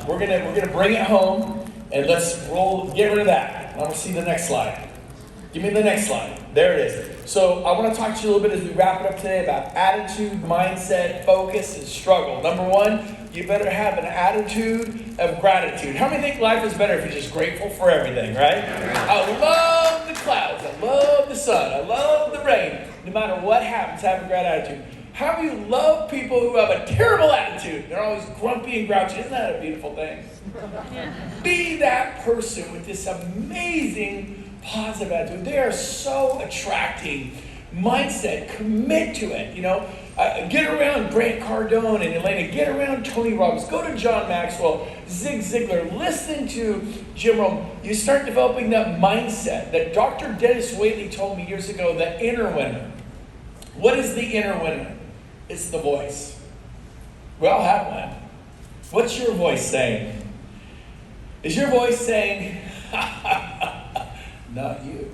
we're gonna bring it home, and let's get rid of that. I want to see the next slide. Give me the next slide. There it is. So I want to talk to you a little bit as we wrap it up today about attitude, mindset, focus, and struggle. Number one, you better have an attitude of gratitude. How many think life is better if you're just grateful for everything, right? I love the clouds. I love the sun. I love the rain. No matter what happens, have a great attitude. How do you love people who have a terrible attitude? They're always grumpy and grouchy. Isn't that a beautiful thing? Yeah. Be that person with this amazing positive attitude. They are so attracting. Mindset, commit to it. Get around Grant Cardone and Elena. Get around Tony Robbins. Go to John Maxwell, Zig Ziglar. Listen to Jim Rohn. You start developing that mindset that Dr. Dennis Whaley told me years ago, the inner winner. What is the inner winner? It's the voice. We all have one. What's your voice saying? Is your voice saying, not you?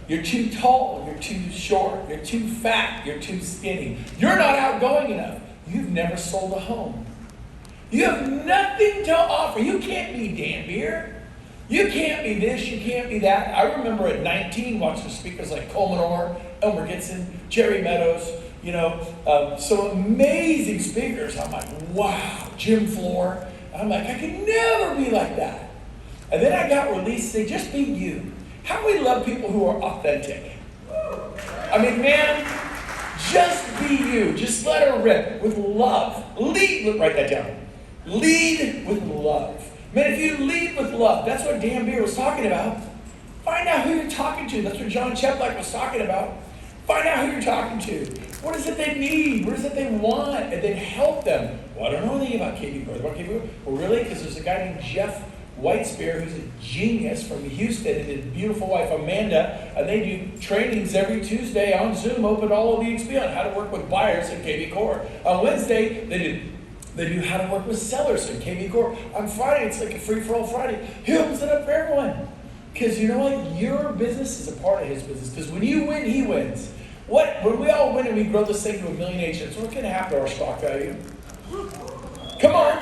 You're too tall, you're too short, you're too fat, you're too skinny. You're not outgoing enough. You've never sold a home. You have nothing to offer. You can't be Dan Beer. You can't be this, you can't be that. I remember at 19 watching speakers like Coleman Orr, Elmer Gibson, Jerry Meadows, some amazing speakers. I'm like, wow, Jim Floor. I'm like, I could never be like that. And then I got released, say, just be you. How do we love people who are authentic? I mean, man, just be you. Just let her rip with love. Lead, write that down. Lead with love. Man, if you lead with love, that's what Dan Beer was talking about. Find out who you're talking to. That's what John Cheplack was talking about. Find out who you're talking to. What is it they need? What is it they want? And then help them. Well, I don't know anything about KB Core. About KB Core? Well, really? Because there's a guy named Jeff Whitespear, who's a genius from Houston, and his beautiful wife Amanda, and they do trainings every Tuesday on Zoom, open all of the XP on how to work with buyers in KB Core. On Wednesday, they do how to work with sellers in KB Core. On Friday, it's like a free-for-all Friday. He opens it up for everyone. Because you know what? Your business is a part of his business. Because when you win, he wins. When we all win and we grow this thing to 1 million agents, what's going to happen to our stock value? Come on.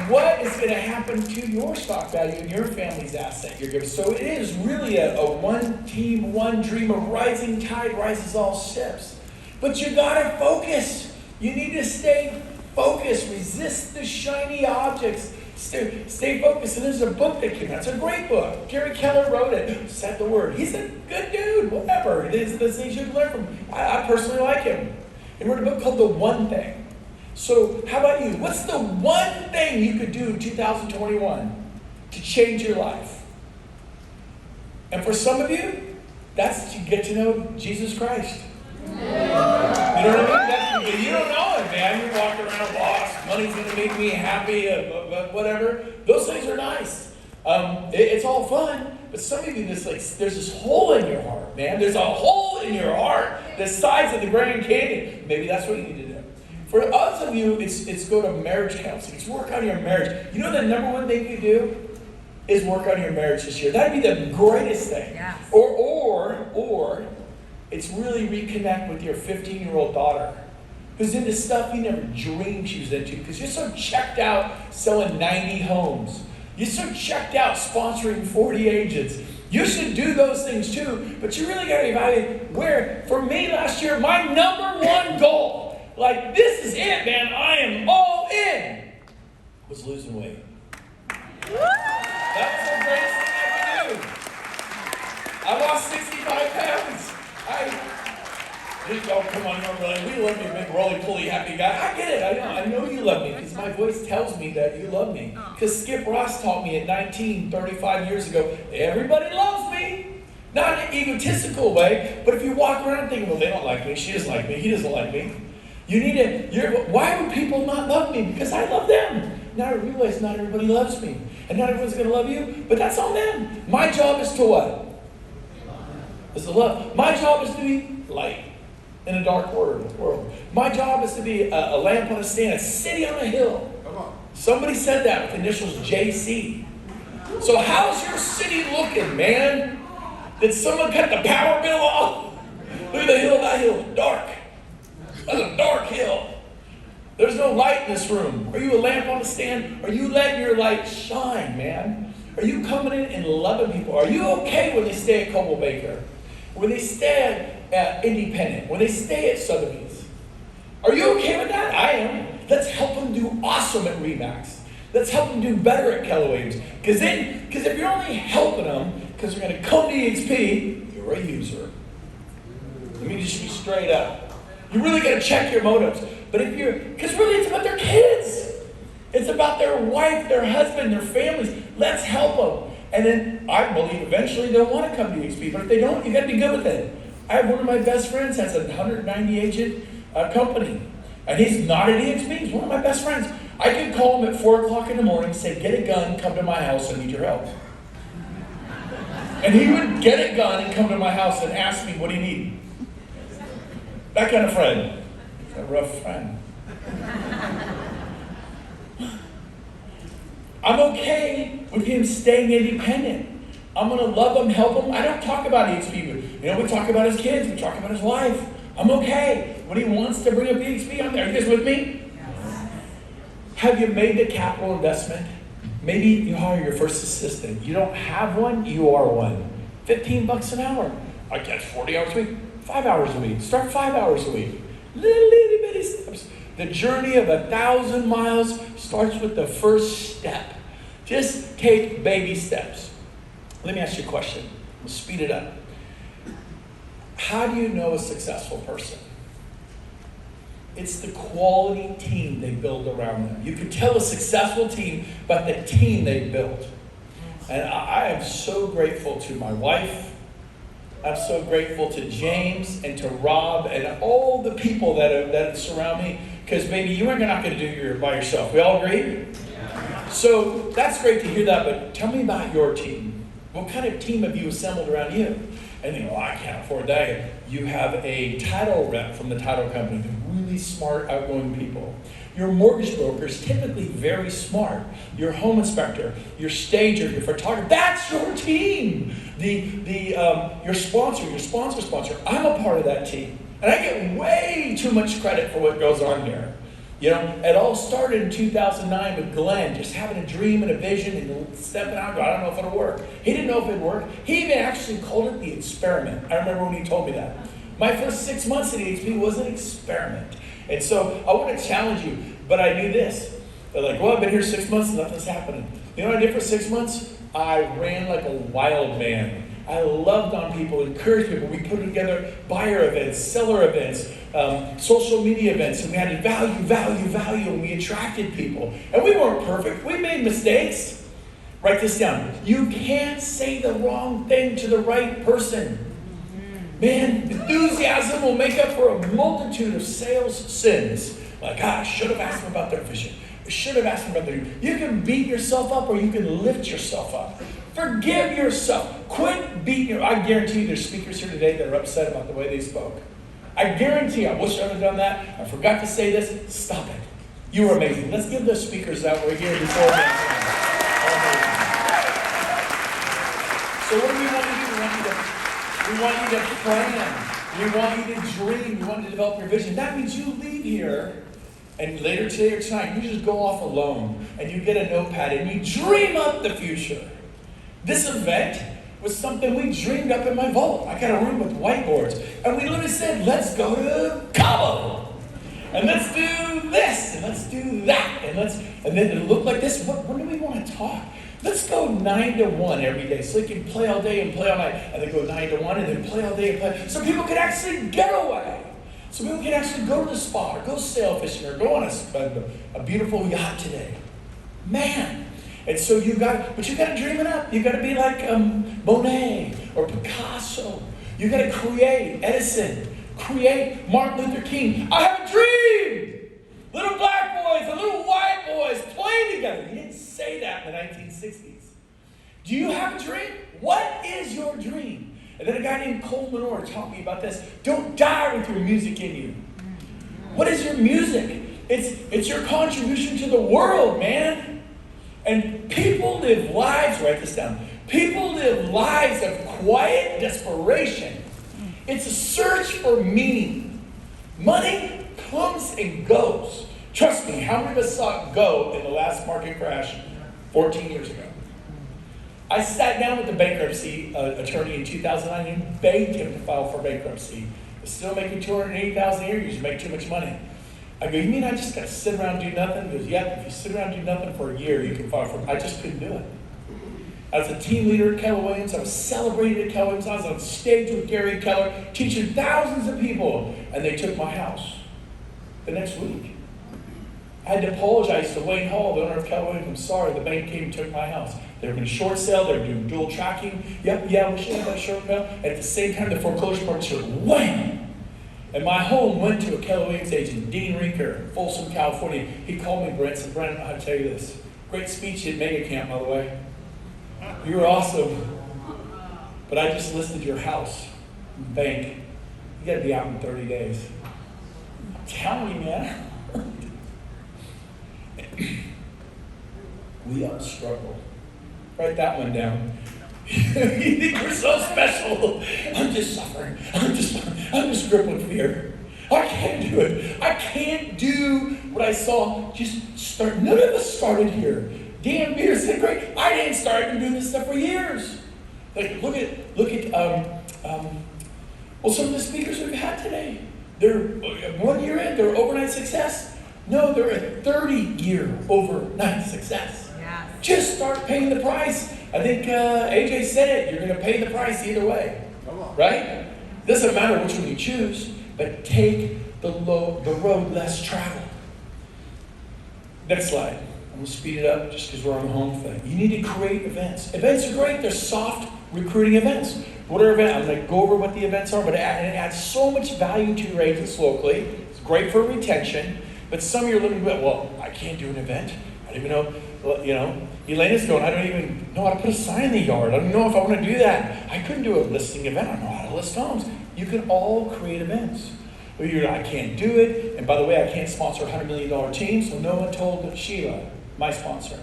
What is going to happen to your stock value and your family's asset you're giving? So it is really a one team, one dream. A rising tide rises all ships. But you got to focus. You need to stay focused. Resist the shiny objects. Stay focused. And there's a book that came out. It's a great book. Gary Keller wrote it. Said the word. He's a good dude. Whatever. It is the things you can learn from. I personally like him. He wrote a book called The One Thing. So how about you? What's the one thing you could do in 2021 to change your life? And for some of you, that's to get to know Jesus Christ. You know what I mean? You don't know it, man. You're walking around lost. Money's going to make me happy, whatever. Those things are nice. It's all fun. But some of you, there's this hole in your heart, man. There's a hole in your heart the size of the Grand Canyon. Maybe that's what you need to do. For others of you, it's go to marriage counseling. It's work on your marriage. You know the number one thing you do is work on your marriage this year. That'd be the greatest thing. Yes. Or it's really reconnect with your 15-year-old daughter who's into stuff you never dreamed she was into because you're so checked out selling 90 homes. You're so checked out sponsoring 40 agents. You should do those things too, but you really got to evaluate where. For me last year, my number one goal, like, this is it, man. I am all in. Was losing weight. That was the greatest thing I could do. I lost 65 pounds. Oh, come on, you're really, we love me, big, roly-poly, happy guy. I get it. I know you love me because my voice tells me that you love me. Because Skip Ross taught me at 19, 35 years ago, everybody loves me. Not in an egotistical way, but if you walk around thinking, well, they don't like me, she doesn't like me, he doesn't like me. You need to, why would people not love me? Because I love them. Now I realize not everybody loves me. And not everyone's going to love you, but that's on them. My job is to what? Is to love. My job is to be light in a dark world. My job is to be a lamp on a stand, a city on a hill. Come on. Somebody said that with initials JC. So how's your city looking, man? Did someone cut the power bill off? Look at the hill, that hill, dark. That's a dark hill. There's no light in this room. Are you a lamp on a stand? Are you letting your light shine, man? Are you coming in and loving people? Are you okay when they stay at Coble Baker? When they stay at Independent? When they stay at Sotheby's? Are you okay with that? I am. Let's help them do awesome at Remax. Let's help them do better at Keller Williams. Because if you're only helping them because they're going to come to EXP, you're a user. Let me just be straight up. You really got to check your motives. But because really it's about their kids. It's about their wife, their husband, their families. Let's help them. And then I believe eventually they'll want to come to EXP. But if they don't, you got to be good with it. I have one of my best friends has a 190 agent company. And he's not at EXP. He's one of my best friends. I could call him at 4 o'clock in the morning, say, get a gun, come to my house, I need your help. And he would get a gun and come to my house and ask me what he needed. That kind of friend. He's a rough friend. I'm okay with him staying independent. I'm going to love him, help him. I don't talk about EXP. We talk about his kids. We talk about his wife. I'm okay. When he wants to bring up EXP, I'm there. Are you guys with me? Yes. Have you made the capital investment? Maybe you hire your first assistant. You don't have one, you are one. $15 an hour. I guess 40 hours a week, 5 hours a week. Start 5 hours a week. Little bitty steps. The journey of 1,000 miles starts with the first step. Just take baby steps. Let me ask you a question. We'll speed it up. How do you know a successful person? It's the quality team they build around them. You can tell a successful team by the team they build. And I am so grateful to my wife. I'm so grateful to James and to Rob and all the people that surround me. Because baby, you are not going to do it by yourself. We all agree? Yeah. So that's great to hear that, but tell me about your team. What kind of team have you assembled around you? And I can't afford that. You have a title rep from the title company. They're really smart, outgoing people. Your mortgage broker is typically very smart. Your home inspector, your stager, your photographer, that's your team. Your sponsor. I'm a part of that team. And I get way too much credit for what goes on here. It all started in 2009 with Glenn, just having a dream and a vision and stepping out. I don't know if it'll work. He didn't know if it'd work. He even actually called it the experiment. I remember when he told me that. My first 6 months at EXP was an experiment. And so I want to challenge you, but I knew this. They're like, well, I've been here 6 months and nothing's happening. You know what I did for 6 months? I ran like a wild man. I loved on people, encouraged people. We put together buyer events, seller events, social media events, and we had value, and we attracted people. And we weren't perfect. We made mistakes. Write this down. You can't say the wrong thing to the right person. Man, enthusiasm will make up for a multitude of sales sins. Like, I should have asked them about their vision. I should have asked them about their... You can beat yourself up or you can lift yourself up. Forgive yourself. Quit beating your... I guarantee you there's speakers here today that are upset about the way they spoke. I guarantee you, I wish I would have done that. I forgot to say this. Stop it. You were amazing. Let's give those speakers that were here before me. So what do we want to do? We want you to plan. We want you to dream. We want you to develop your vision. That means you leave here, and later today or tonight, you just go off alone, and you get a notepad, and you dream up the future. This event was something we dreamed up in my vault. I got a room with whiteboards, and we literally said, let's go to Cabo, and let's do this, and let's do that, and then it looked like this. When do we want to talk? Let's go 9 to 1 every day, so you can play all day and play all night, and then go 9 to 1, and then play all day and play, so people can actually get away. So people can actually go to the spa, or go sail fishing, or go on a beautiful yacht today. Man. And so you got to dream it up. You got to be like Monet or Picasso. You got to create Edison, create Martin Luther King. I have a dream. Little black boys and little white boys playing together. He didn't say that in the 1960s. Do you have a dream? What is your dream? And then a guy named Cole Lenore taught me about this. Don't die with your music in you. What is your music? It's your contribution to the world, man. And people live lives, write this down, people live lives of quiet desperation. It's a search for meaning. Money comes and goes. Trust me, how many of us saw Gove in the last market crash 14 years ago? I sat down with the bankruptcy attorney in 2009 and begged him to file for bankruptcy. But still making $280,000 a year, you just make too much money. I go, you mean I just got to sit around and do nothing? He goes, yeah, if you sit around and do nothing for a year, you can file for. I just couldn't do it. I was a team leader at Keller Williams. I was celebrated at Keller Williams. I was on stage with Gary Keller, teaching thousands of people, and they took my house the next week. I had to apologize to Wayne Hall, the owner of Keller Williams. I'm sorry, the bank came and took my house. They were going to short sale. They were doing dual tracking. Yep, yeah, we should have that short sale. At the same time, the foreclosure market showed wham! And my home went to a Keller Williams agent, Dean Rinker, Folsom, California. He called me, Brent, and said, Brent, I don't know how to tell you this. Great speech at Mega Camp, by the way. You were awesome. But I just listed your house, bank. You got to be out in 30 days. I'm telling you, man. We all struggle. Write that one down. You think you're so special. I'm just suffering. I'm just gripped with fear. I can't do it. I can't do what I saw. Just start. None of us started here. Dan Beers said, great. I didn't start. I've been doing this stuff for years. Like, look at some of the speakers we've had today. They're 1 year in, they're overnight success. No, they're a 30-year overnight success. Yes. Just start paying the price. I think AJ said it. You're going to pay the price either way. Right? Doesn't matter which one you choose, but take the road less traveled. Next slide. I'm going to speed it up just because we're on the home thing. You need to create events. Events are great. They're soft recruiting events. What are events? I'm going to go over what the events are, but it adds so much value to your agents locally. It's great for retention. But some of you are looking at, well, I can't do an event. I don't even know, Elena's going, I don't even know how to put a sign in the yard. I don't know if I want to do that. I couldn't do a listing event. I don't know how to list homes. You can all create events. Well, I can't do it. And by the way, I can't sponsor a $100 million team, so no one told Sheila, my sponsor,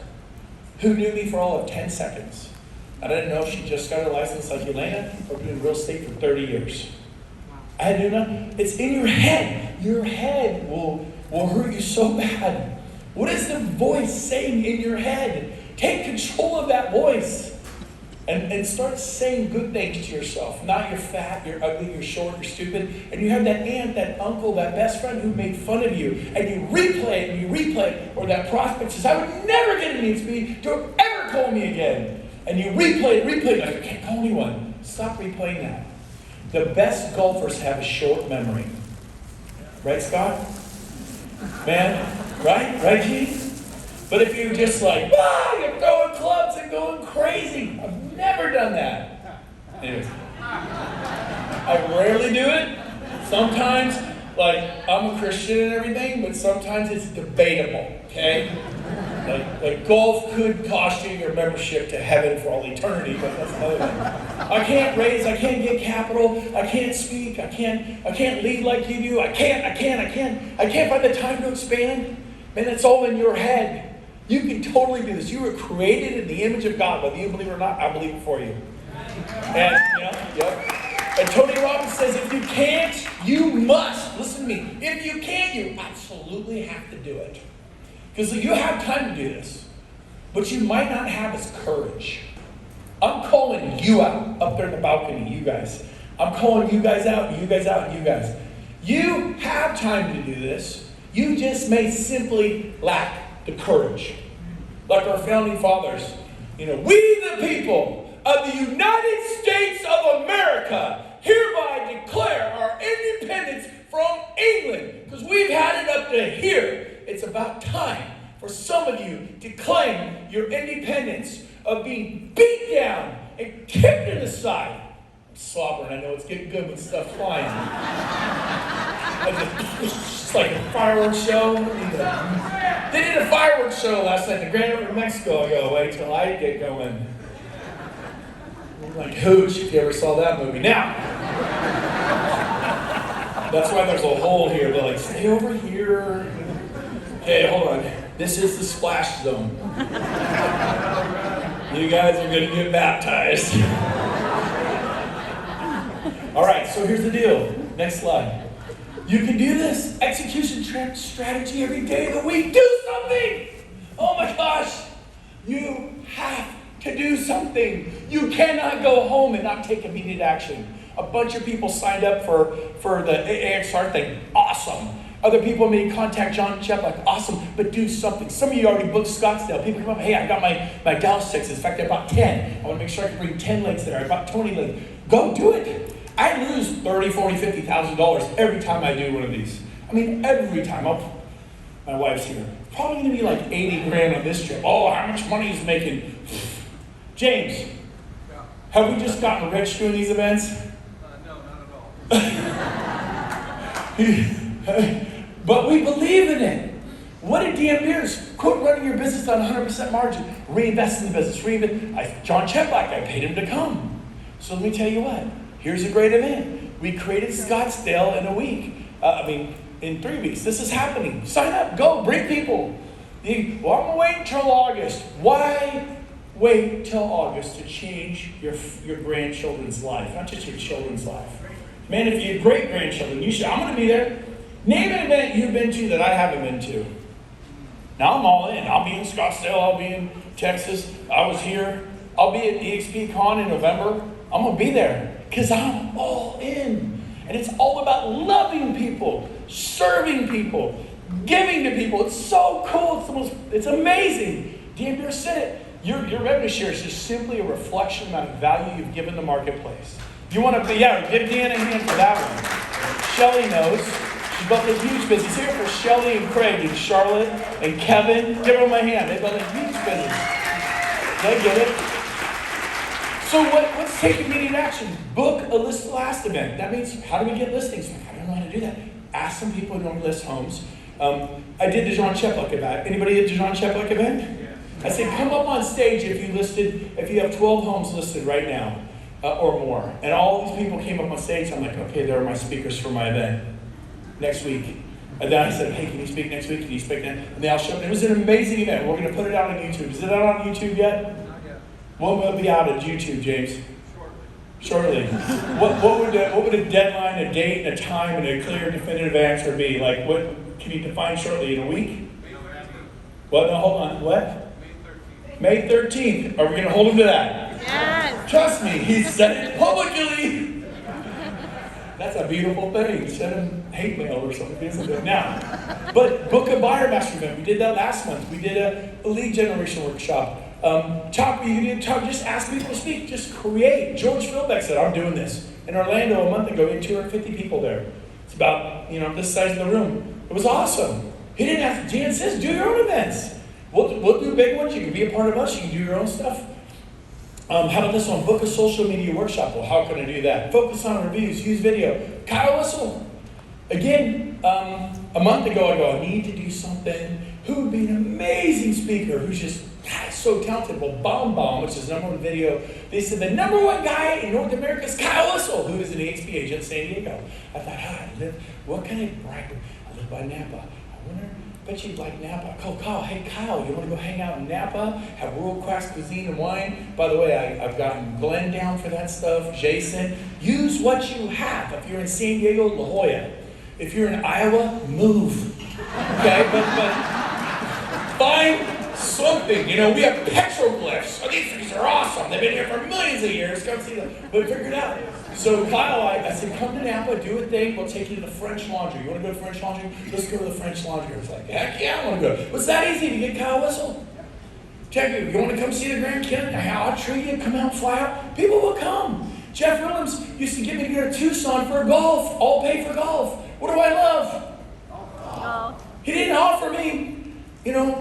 who knew me for all of 10 seconds. I didn't know if she just got her license like Elena or been in real estate for 30 years. I had to do nothing. It's in your head. Your head will hurt you so bad. What is the voice saying in your head? Take control of that voice and start saying good things to yourself. Not you're fat, you're ugly, you're short, you're stupid. And you have that aunt, that uncle, that best friend who made fun of you. And you replay it and you replay it. Or that prospect says, I would never get an EXP. Don't ever call me again. And you replay it. Like, I can't call anyone. Stop replaying that. The best golfers have a short memory. Right, Scott? Man, right, Gene? But if you're just like, you're throwing clubs and going crazy. I've never done that. Anyways, I rarely do it. Sometimes, I'm a Christian and everything, but sometimes it's debatable, okay? Like golf could cost you your membership to heaven for all eternity, but that's another thing. I can't raise, I can't get capital, I can't speak, I can't lead like you do, I can't find the time to expand. Man, it's all in your head. You can totally do this. You were created in the image of God, whether you believe it or not, I believe it for you. And, And Tony Robbins says, if you can't, you must. Listen to me. If you can't, you absolutely have to do it. Because you have time to do this. What you might not have is courage. I'm calling you out up there in the balcony, you guys. I'm calling you guys out, you guys out, you guys. You have time to do this. You just may simply lack the courage. Like our founding fathers. We the people of the United States of America hereby declare our independence from England. Because we've had it up to here. It's about time for some of you to claim your independence of being beat down and kicked in the side. I'm slobbering. I know it's getting good when stuff's flying. It's like a fireworks show. They did a fireworks show last night in the Grand River, Mexico. I go, wait till I get going. Like Hooch, if you ever saw that movie. Now, that's why there's a hole here. They're like, stay over here. Okay, hold on. This is the splash zone. You guys are going to get baptized. All right, so here's the deal. Next slide. You can do this. Execution strategy every day of the week. Do something. Oh my gosh. You have to do something. You cannot go home and not take immediate action. A bunch of people signed up for the AXR thing. Awesome. Other people may contact John Cheplock. Awesome. But do something. Some of you already booked Scottsdale. People come up, hey, I got my Dallas Texas. In fact, I bought 10. I want to make sure I can bring 10 legs there. I bought 20 legs. Go do it. I lose $30,000, $40,000, $50,000 every time I do one of these. I mean, every time. My wife's here. Probably going to be like 80 grand on this trip. Oh, how much money is making? James, have we just gotten rich doing these events? No, not at all. But we believe in it. What did DM Beers? Quit running your business on 100% margin. Reinvest in the business. John Cheplock, I paid him to come. So let me tell you what. Here's a great event. We created Scottsdale in a week. In 3 weeks. This is happening. Sign up. Go. Bring people. Well, I'm going to wait until August. Why wait till August to change your grandchildren's life? Not just your children's life. Man, if you have great grandchildren, you should. I'm going to be there. Name an event you've been to that I haven't been to. Now I'm all in. I'll be in Scottsdale. I'll be in Texas. I was here. I'll be at EXP Con in November. I'm going to be there because I'm all in. And it's all about loving people, serving people, giving to people. It's so cool. It's amazing. Dan Beer said it. Your revenue share is just simply a reflection of the value you've given the marketplace. You want to be, give Dan a hand for that one. Shelly knows. She built a huge business. Here for Shelly and Craig and Charlotte and Kevin. Give them a hand. They built a huge business. They get it. So let's take immediate action. Book a list blast event. That means, how do we get listings? I don't know how to do that. Ask some people who don't list homes. I did the John Cheplock event. Anybody at the John Cheplock event? Yeah. I said, come up on stage if you have 12 homes listed right now or more. And all these people came up on stage. I'm like, okay, there are my speakers for my event next week. And then I said, hey, can you speak next week? Can you speak then? And they all showed up. It was an amazing event. We're going to put it out on YouTube. Is it out on YouTube yet? When will it be out on YouTube, James? Shortly. What would a deadline, a date, a time, and a clear, definitive answer be? Like, what can you define shortly? In a week? What? No, hold on. What? May 13th. Are we going to hold him to that? Yes. Trust me, he said it publicly. That's a beautiful thing. Send him hate mail or something. He doesn't do it now. But book a buyer master event. We did that last month. We did a lead generation workshop. Just ask people to speak. Just create. George Philbeck said, I'm doing this. In Orlando a month ago, we had 250 people there. It's about, this size of the room. It was awesome. He didn't have to, Jan says, do your own events. We'll do big ones. You can be a part of us. You can do your own stuff. How about this one? Book a social media workshop. Well, how can I do that? Focus on reviews. Use video. Kyle Whistle. Again, a month ago, I go, I need to do something. Who would be an amazing speaker who's just so talented? Well, Bomb, which is number one video, they said the number one guy in North America is Kyle Whistle, who is an EXP agent in San Diego. I thought, what can I brag? I live by Napa. I wonder, bet you'd like Napa. I called Kyle, hey Kyle, you want to go hang out in Napa? Have world-class cuisine and wine? By the way, I've gotten Glenn down for that stuff, Jason. Use what you have. If you're in San Diego, La Jolla. If you're in Iowa, move. Okay, but find something. We have petroglyphs. Oh, these things are awesome. They've been here for millions of years. Come see them. But figure it out. So Kyle, I said, come to Napa, do a thing. We'll take you to the French Laundry. You want to go to French Laundry? Let's go to the French Laundry. I was like, heck yeah, I want to go. Was that easy to get Kyle Whistle? Check it. You want to come see the Grand Canyon? I'll treat you. Come out, fly out. People will come. Jeff Williams used to get me to go to Tucson for golf. All pay for golf. What do I love? Oh. He didn't offer me,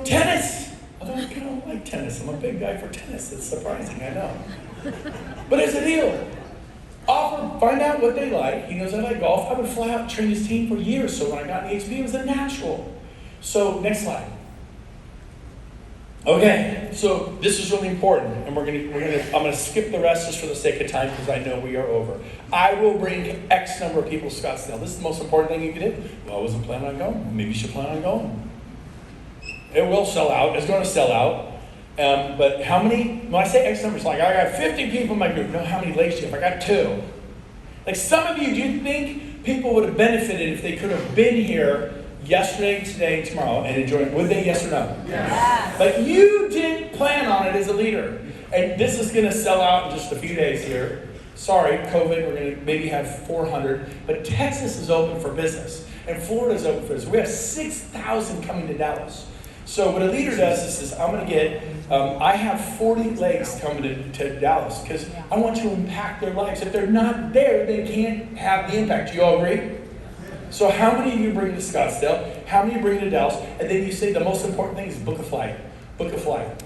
tennis. I don't like tennis. I'm a big guy for tennis. It's surprising, I know. But it's a deal. Find out what they like. He knows I like golf. I would fly out and train his team for years. So when I got in the XP, it was a natural. So next slide. Okay, so this is really important, and I'm gonna skip the rest just for the sake of time because I know we are over. I will bring X number of people to Scottsdale. This is the most important thing you can do. Well, I wasn't planning on going. Maybe you should plan on going. It will sell out. It's going to sell out. But how many? When I say X numbers, like I got 50 people in my group. No, how many legs do you have? I got 2. Like some of you, do you think people would have benefited if they could have been here yesterday, today, and tomorrow and enjoyed it. Would they? Yes or no? Yes. But you didn't plan on it as a leader. And this is going to sell out in just a few days here. Sorry, COVID, we're going to maybe have 400. But Texas is open for business. And Florida is open for business. We have 6,000 coming to Dallas. So what a leader does is I'm going to get, I have 40 legs coming to Dallas because I want to impact their lives. If they're not there, they can't have the impact. Do you all agree? So how many of you bring to Scottsdale? How many bring to Dallas? And then you say the most important thing is book a flight. Book a flight.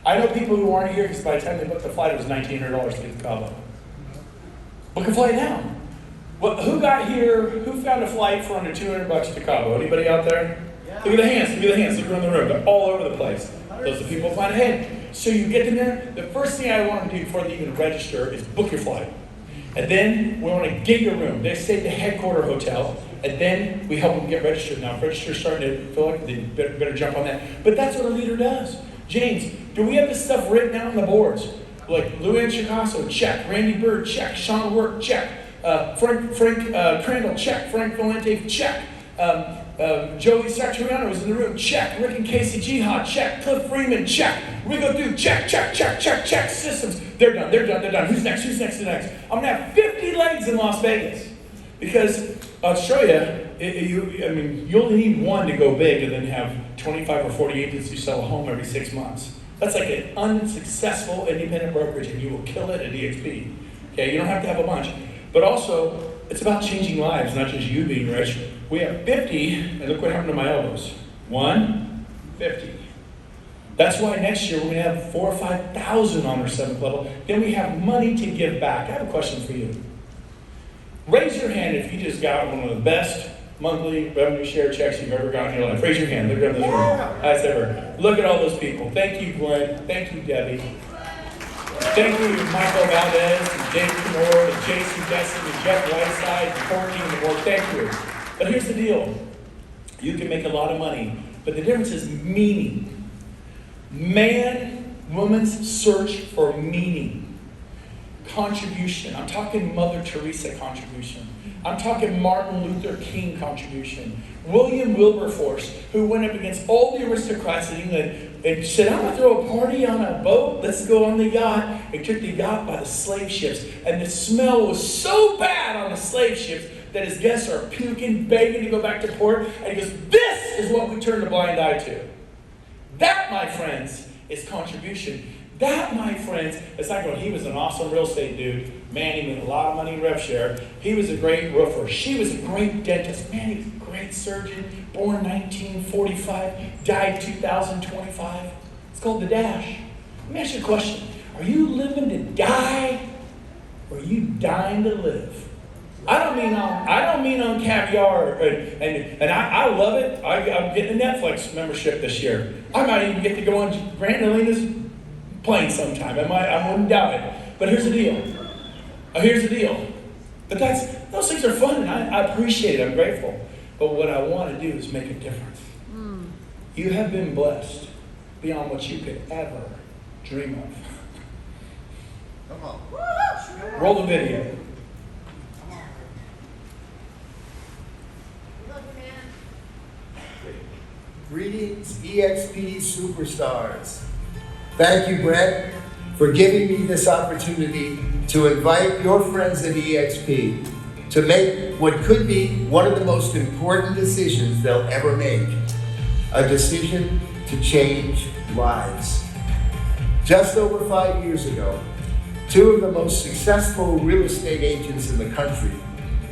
I know people who aren't here because by the time they booked the flight, it was $1,900 to get to Cabo. Book a flight now. Well, who got here? Who found a flight for under $200 to Cabo? Anybody out there? Look at the hands. Look at the hands. Look around the room. They're all over the place. Those are people who plan ahead. So you get them there. The first thing I want to do before they even register is book your flight. And then we want to get your room. They stay at the headquarter hotel. And then we help them get registered. Now, if register's starting to feel like they better jump on that. But that's what a leader does. James, do we have this stuff written out on the boards? Like Luann Chicasso, check. Randy Bird, check. Sean Work, check. Frank Crandall, check. Frank Valente, check. Joey Satriano was in the room, check. Rick and Casey Jihad, check. Cliff Freeman, check. We go through, check. Systems, they're done. Who's next? I'm gonna have 50 legs in Las Vegas. Because I'll show you only need one to go big and then have 25 or 40 agents who sell a home every 6 months. That's like an unsuccessful independent brokerage and you will kill it at EXP. Okay, you don't have to have a bunch. But also, it's about changing lives, not just you being rich. We have 50, and look what happened to my elbows. 50. That's why next year we're going to have 4,000 or 5,000 on our 7th level. Then we have money to give back. I have a question for you. Raise your hand if you just got one of the best monthly revenue share checks you've ever gotten in your life. Raise your hand. Look around this room. Highest ever. Look at all those people. Thank you, Glenn. Thank you, Debbie. Thank you, Michael Valdez, and Dave Knorr, and Jason Besson, and Jeff Whiteside, and Courtney, and the board. Thank you. But here's the deal. You can make a lot of money, but the difference is meaning. Man, woman's search for meaning. Contribution. I'm talking Mother Teresa contribution. I'm talking Martin Luther King contribution. William Wilberforce, who went up against all the aristocrats in England and said, I'm going to throw a party on a boat. Let's go on the yacht. And took the yacht by the slave ships. And the smell was so bad on the slave ships that his guests are puking, begging to go back to port. And he goes, this is what we turn a blind eye to. That, my friends, is contribution. That, my friends, it's like when he was an awesome real estate dude. Man, he made a lot of money in rev share. He was a great roofer. She was a great dentist. Man, he was a great surgeon. Born 1945, died 2025. It's called the dash. Let me ask you a question. Are you living to die, or are you dying to live? I don't mean on caviar, and I love it. I'm getting a Netflix membership this year. I might even get to go on Grant and Alina's plane sometime. I wouldn't doubt it. But here's the deal. But those things are fun, and I appreciate it. I'm grateful. But what I want to do is make a difference. You have been blessed beyond what you could ever dream of. Come on. Roll the video. Greetings, EXP superstars. Thank you, Brent, for giving me this opportunity to invite your friends at EXP to make what could be one of the most important decisions they'll ever make, a decision to change lives. Just over 5 years ago, two of the most successful real estate agents in the country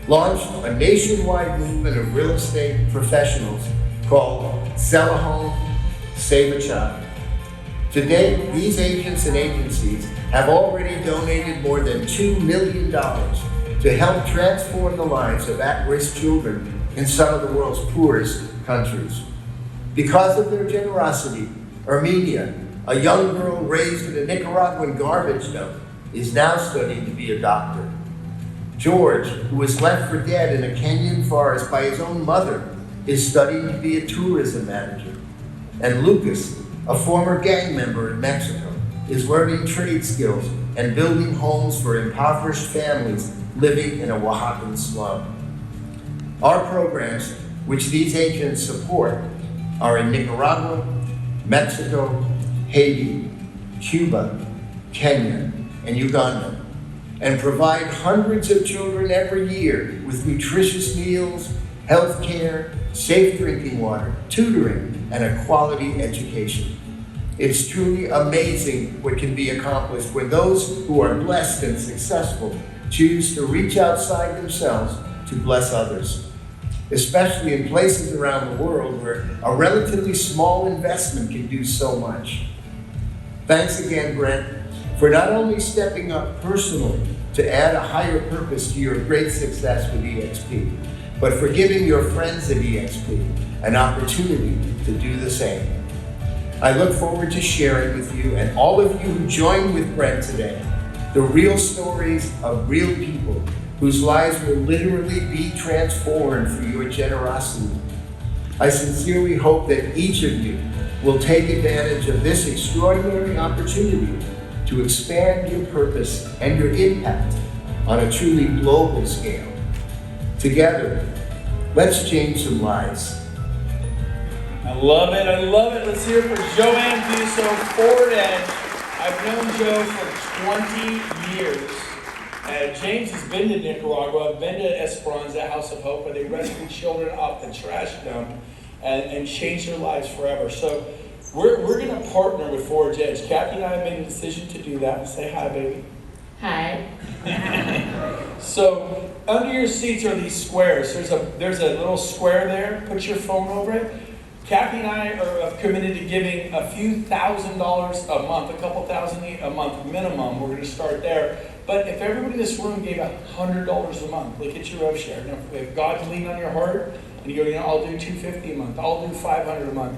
launched a nationwide movement of real estate professionals called Sell a Home, Save a Child. Today, these agents and agencies have already donated more than $2 million to help transform the lives of at-risk children in some of the world's poorest countries. Because of their generosity, Armenia, a young girl raised in a Nicaraguan garbage dump, is now studying to be a doctor. George, who was left for dead in a Kenyan forest by his own mother, is studying to be a tourism manager. And Lucas, a former gang member in Mexico, is learning trade skills and building homes for impoverished families living in a Oaxacan slum. Our programs, which these agents support, are in Nicaragua, Mexico, Haiti, Cuba, Kenya, and Uganda, and provide hundreds of children every year with nutritious meals, health care, safe drinking water, tutoring, and a quality education. It's truly amazing what can be accomplished when those who are blessed and successful choose to reach outside themselves to bless others, especially in places around the world where a relatively small investment can do so much. Thanks again, Brent, for not only stepping up personally to add a higher purpose to your great success with EXP, but for giving your friends at EXP an opportunity to do the same. I look forward to sharing with you and all of you who joined with Brent today the real stories of real people whose lives will literally be transformed through your generosity. I sincerely hope that each of you will take advantage of this extraordinary opportunity to expand your purpose and your impact on a truly global scale. Together, let's change some lives. I love it, I love it. Let's hear it for Joanne Busso, Forward Edge. I've known Joe for 20 years. James has been to Nicaragua, been to Esperanza, House of Hope, where they rescue children off the trash dump and change their lives forever. So we're going to partner with Forward Edge. Kathy and I have made a decision to do that. Say hi, baby. Hi. So under your seats are these squares. There's a little square there. Put your phone over it. Kathy and I are committed to giving a few $1,000s a month, a couple thousand a month minimum. We're going to start there. But if everybody in this room gave $100 a month, look at your rev share. Now, if God's leaning on your heart, and you go, I'll do $250 a month, I'll do $500 a month.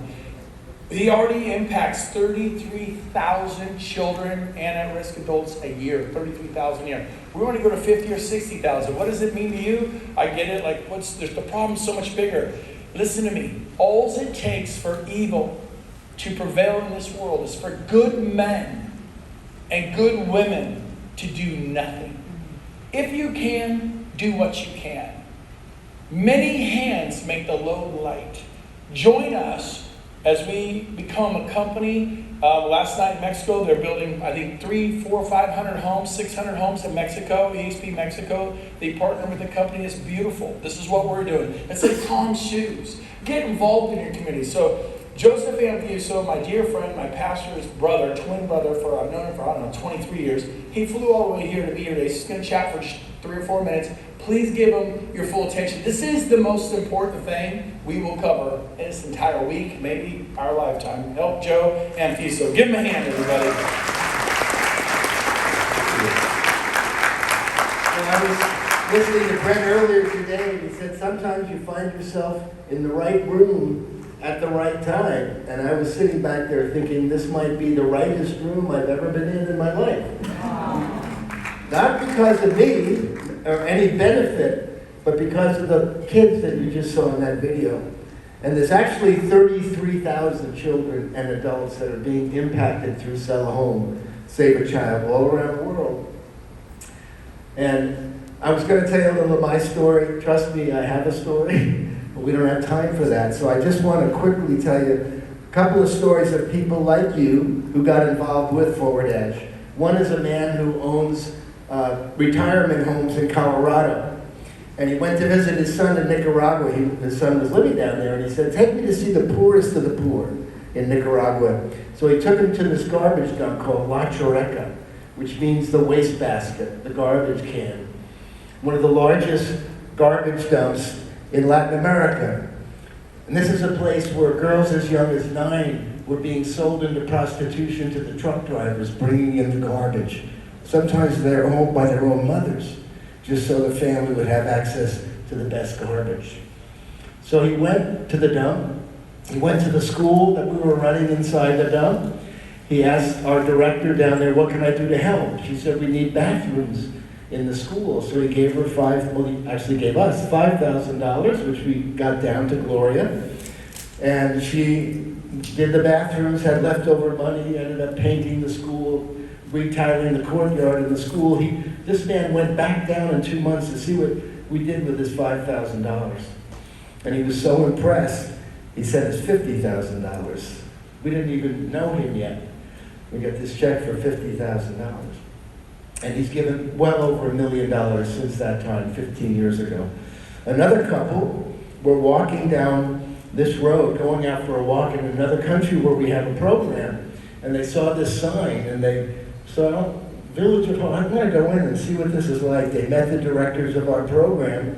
He already impacts 33,000 children and at-risk adults a year, 33,000 a year. We want to go to 50 or 60,000. What does it mean to you? I get it. There's the problem so much bigger. Listen to me. All it takes for evil to prevail in this world is for good men and good women to do nothing. If you can, do what you can. Many hands make the load light. Join us as we become a company. Last night in Mexico, they're building, I think, 300, 400, 500 homes, 600 homes in Mexico, EXP Mexico. They partner with a company that's beautiful. This is what we're doing. It's like Tom's Shoes. Get involved in your community. So Joseph Ambuso, my dear friend, my pastor's brother, twin brother, I've known him for, 23 years. He flew all the way here to be here today. He's going to chat for 3 or 4 minutes. Please give him your full attention. This is the most important thing we will cover in this entire week, maybe our lifetime. Help Joe Ambuso. Give him a hand, everybody. And I was listening to Brent earlier today, and he said sometimes you find yourself in the right room at the right time. And I was sitting back there thinking this might be the rightest room I've ever been in my life. Not because of me or any benefit, but because of the kids that you just saw in that video. And there's actually 33,000 children and adults that are being impacted through Sell a Home, Save a Child, all around the world. And I was going to tell you a little of my story. Trust me, I have a story, but we don't have time for that. So I just want to quickly tell you a couple of stories of people like you who got involved with Forward Edge. One is a man who owns retirement homes in Colorado. And he went to visit his son in Nicaragua. His son was living down there, and he said, take me to see the poorest of the poor in Nicaragua. So he took him to this garbage dump called La Choreca, which means the wastebasket, the garbage can. One of the largest garbage dumps in Latin America. And this is a place where girls as young as 9 were being sold into prostitution to the truck drivers, bringing in the garbage. Sometimes they're owned by their own mothers, just so the family would have access to the best garbage. So he went to the dump. He went to the school that we were running inside the dump. He asked our director down there, what can I do to help? She said, we need bathrooms in the school. So he gave her he actually gave us $5,000, which we got down to Gloria. And she did the bathrooms, had leftover money, ended up painting the school retiling the courtyard in the school. This man went back down in 2 months to see what we did with his $5,000. And he was so impressed, he sent us $50,000. We didn't even know him yet. We got this check for $50,000. And he's given well over $1 million since that time, 15 years ago. Another couple were walking down this road, going out for a walk in another country where we have a program. And they saw this sign, and they saw, Village of Home, I'm going to go in and see what this is like. They met the directors of our program,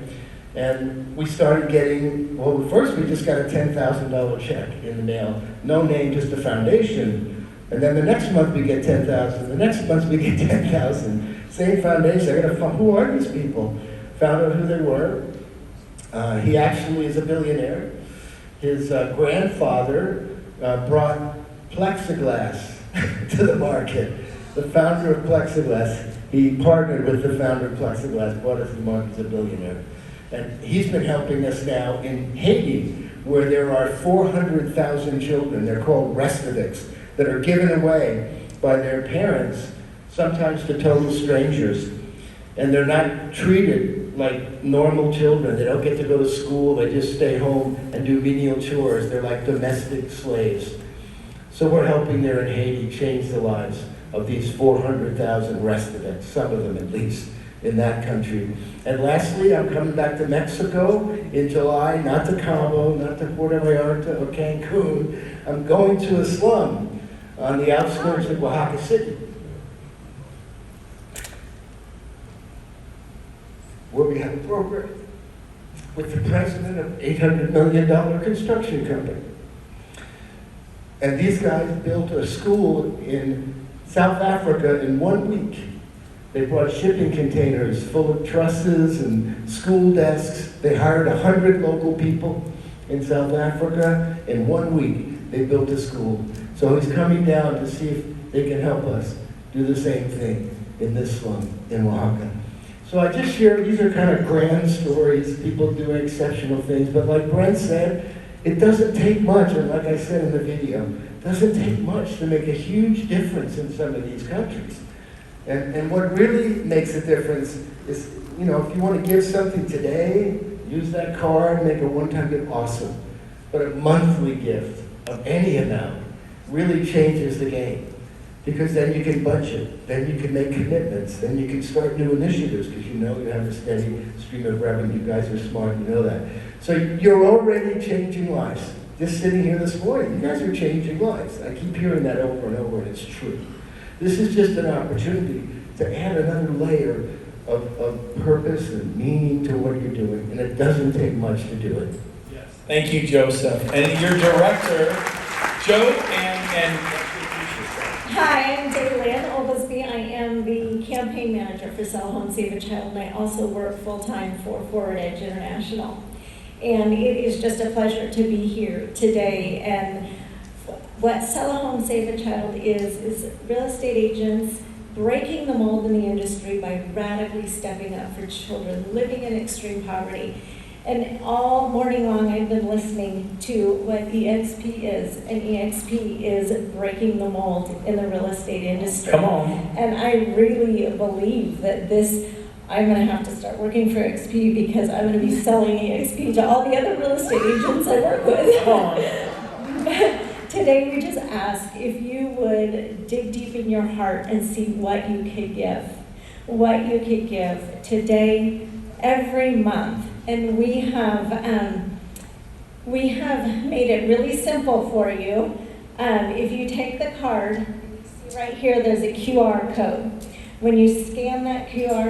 and we started getting, well, first we just got a $10,000 check in the mail. No name, just a foundation. And then the next month we get 10,000. The next month we get 10,000. Same foundation. I got to find, who are these people? Found out who they were. He actually is a billionaire. His grandfather brought plexiglass to the market. The founder of plexiglass, he partnered with the founder of plexiglass, brought us to the market as a billionaire. And he's been helping us now in Haiti, where there are 400,000 children. They're called restivics, that are given away by their parents, sometimes to total strangers. And they're not treated like normal children. They don't get to go to school, they just stay home and do menial chores. They're like domestic slaves. So we're helping there in Haiti change the lives of these 400,000 restivics, some of them at least, in that country. And lastly, I'm coming back to Mexico in July, not to Cabo, not to Puerto Vallarta or Cancun. I'm going to a slum on the outskirts of Oaxaca City, where we have a program with the president of $800 million construction company. And these guys built a school in South Africa in 1 week. They brought shipping containers full of trusses and school desks. They hired 100 local people in South Africa. In 1 week, they built a school. So he's coming down to see if they can help us do the same thing in this slum in Oaxaca. So I just share, these are kind of grand stories, people doing exceptional things, but like Brent said, it doesn't take much, and like I said in the video, it doesn't take much to make a huge difference in some of these countries. And what really makes a difference is, you know, if you want to give something today, use that card, make a one-time gift, awesome. But a monthly gift of any amount really changes the game. Because then you can budget, then you can make commitments, then you can start new initiatives because you know you have a steady stream of revenue. You guys are smart, you know that. So you're already changing lives. Just sitting here this morning, you guys are changing lives. I keep hearing that over and over, and it's true. This is just an opportunity to add another layer of purpose and meaning to what you're doing, and it doesn't take much to do it. Yes. Thank you, Joseph. And your director, Joe, and Hi, I'm Daylynn Oglesby. I am the campaign manager for Sell Home Save a Child, and I also work full-time for Forward Edge International. And it is just a pleasure to be here today. And what Sell a Home Save a Child is real estate agents breaking the mold in the industry by radically stepping up for children living in extreme poverty. And all morning long, I've been listening to what EXP is, and EXP is breaking the mold in the real estate industry. Come on. And I really believe that I'm going to have to start working for EXP because I'm going to be selling EXP to all the other real estate agents I work with. Come on. But today, we just ask if you would dig deep in your heart and see what you could give. What you could give today, every month. And we have made it really simple for you. If you take the card, right here, there's a QR code. When you scan that QR